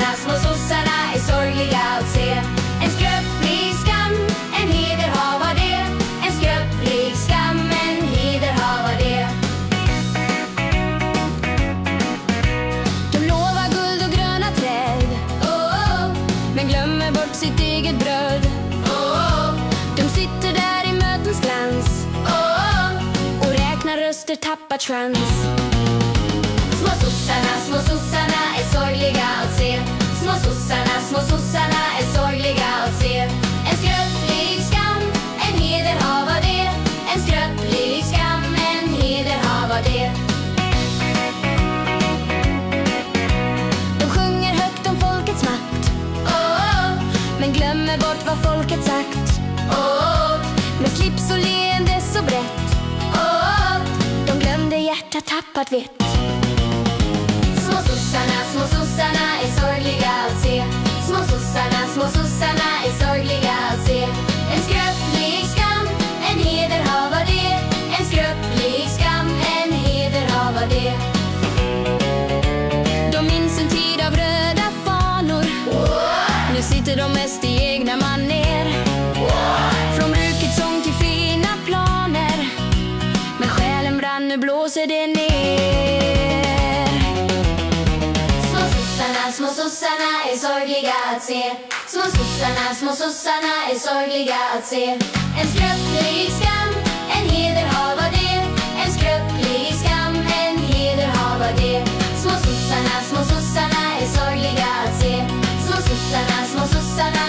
små sossarna är sorgliga att se. En skröplig skam, en heder har var det. En skröplig skam, en heder har var det. De lovar guld och gröna träd, men glömmer bort sitt eget bröd. De sitter där i mötens glans och räknar röster, tappat chans. Små sossarna är sorgliga att se. Små sossarna är sorgliga att se. En skröplig skam, en heder har var det. En skröplig skam, en heder har var det. De sjunger högt om folkets makt, men glömmer bort vad folket sagt. Med slips och leende så brett, de glömde hjärtat, tappat vett. Små sossarna är sorgliga att se. Små sossarna är sorgliga att se. En skröplig skam, en heder har var det. En skröplig skam, en heder har var det. De minns en tid av röda fanor, nu sitter de mest i egna maner. Från brukets sång till fina planer, men själen brann, nu blåser det ner. Små sossarna är sorgliga att se. Små sossarna är sorgliga att se. En skröplig skam, en heder har var det. En skröplig skam, en heder har var det. Små sossarna är sorgliga att se. Små sossarna